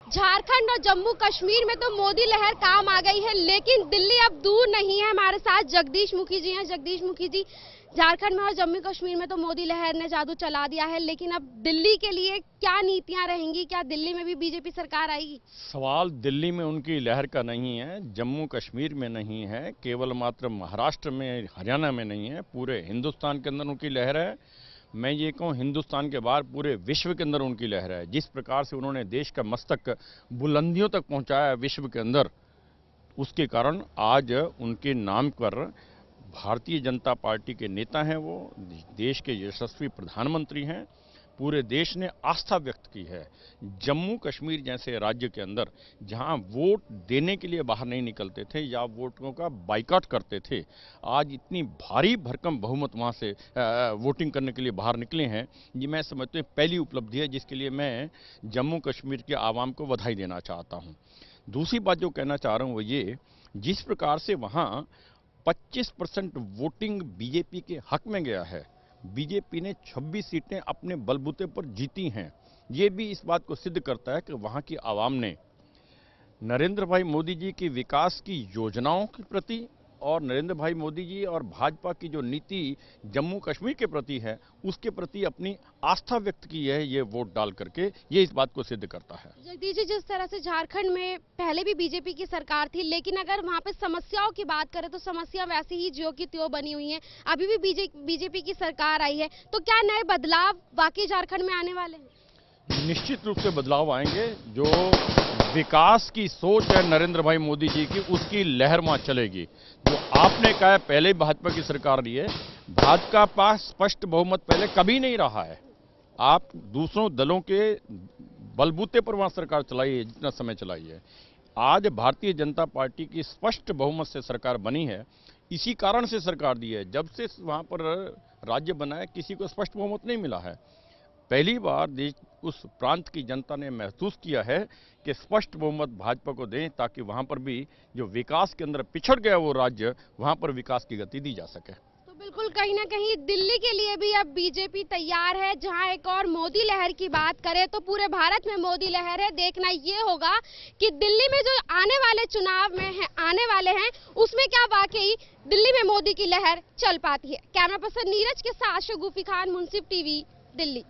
झारखंड और जम्मू कश्मीर में तो मोदी लहर काम आ गई है, लेकिन दिल्ली अब दूर नहीं है। हमारे साथ जगदीश मुखी जी हैं। जगदीश मुखी जी, झारखंड में और जम्मू कश्मीर में तो मोदी लहर ने जादू चला दिया है, लेकिन अब दिल्ली के लिए क्या नीतियां रहेंगी? क्या दिल्ली में भी बीजेपी सरकार आएगी? सवाल दिल्ली में उनकी लहर का नहीं है, जम्मू कश्मीर में नहीं है, केवल मात्र महाराष्ट्र में, हरियाणा में नहीं है, पूरे हिंदुस्तान के अंदर उनकी लहर है। मैं ये कहूँ हिंदुस्तान के बाहर पूरे विश्व के अंदर उनकी लहर है। जिस प्रकार से उन्होंने देश का मस्तक बुलंदियों तक पहुंचाया विश्व के अंदर, उसके कारण आज उनके नाम पर भारतीय जनता पार्टी के नेता हैं, वो देश के यशस्वी प्रधानमंत्री हैं। पूरे देश ने आस्था व्यक्त की है। जम्मू कश्मीर जैसे राज्य के अंदर जहां वोट देने के लिए बाहर नहीं निकलते थे या वोटों का बाइकआउट करते थे, आज इतनी भारी भरकम बहुमत वहां से वोटिंग करने के लिए बाहर निकले हैं। ये मैं समझता हूँ पहली उपलब्धि है, जिसके लिए मैं जम्मू कश्मीर के आवाम को बधाई देना चाहता हूँ। दूसरी बात जो कहना चाह रहा हूँ वो ये, जिस प्रकार से वहाँ 25% वोटिंग बीजेपी के हक में गया है, बीजेपी ने 26 सीटें अपने बलबूते पर जीती हैं। ये भी इस बात को सिद्ध करता है कि वहां की आवाम ने नरेंद्र भाई मोदी जी की विकास की योजनाओं के प्रति और नरेंद्र भाई मोदी जी और भाजपा की जो नीति जम्मू कश्मीर के प्रति है, उसके प्रति अपनी आस्था व्यक्त की है। ये वोट डाल करके ये इस बात को सिद्ध करता है। जगदीश जी, जिस तरह से झारखंड में पहले भी बीजेपी की सरकार थी, लेकिन अगर वहां पे समस्याओं की बात करें तो समस्या वैसे ही ज्यों की त्यों बनी हुई है। अभी भी बीजेपी की सरकार आई है, तो क्या नए बदलाव वाकई झारखंड में आने वाले हैं? निश्चित रूप से बदलाव आएंगे। जो विकास की सोच है नरेंद्र भाई मोदी जी की, उसकी लहर वहां चलेगी। जो आपने कहा है पहले भाजपा की सरकार रही है, भाजपा के पास स्पष्ट बहुमत पहले कभी नहीं रहा है। आप दूसरों दलों के बलबूते पर वहां सरकार चलाई है, जितना समय चलाई है। आज भारतीय जनता पार्टी की स्पष्ट बहुमत से सरकार बनी है। इसी कारण से सरकार दी है। जब से वहां पर राज्य बना है, किसी को स्पष्ट बहुमत नहीं मिला है। पहली बार देश उस प्रांत की जनता ने महसूस किया है कि स्पष्ट बहुमत भाजपा को दें, ताकि वहां पर भी जो विकास के अंदर पिछड़ गया वो राज्य, वहां पर विकास की गति दी जा सके। तो बिल्कुल कहीं ना कहीं दिल्ली के लिए भी अब बीजेपी तैयार है। जहां एक और मोदी लहर की बात करें तो पूरे भारत में मोदी लहर है। देखना ये होगा कि दिल्ली में जो आने वाले चुनाव में है, आने वाले हैं, उसमें क्या वाकई दिल्ली में मोदी की लहर चल पाती है। कैमरा पर्सन नीरज के साथ शगुफी खान, मुंसिफ टीवी, दिल्ली।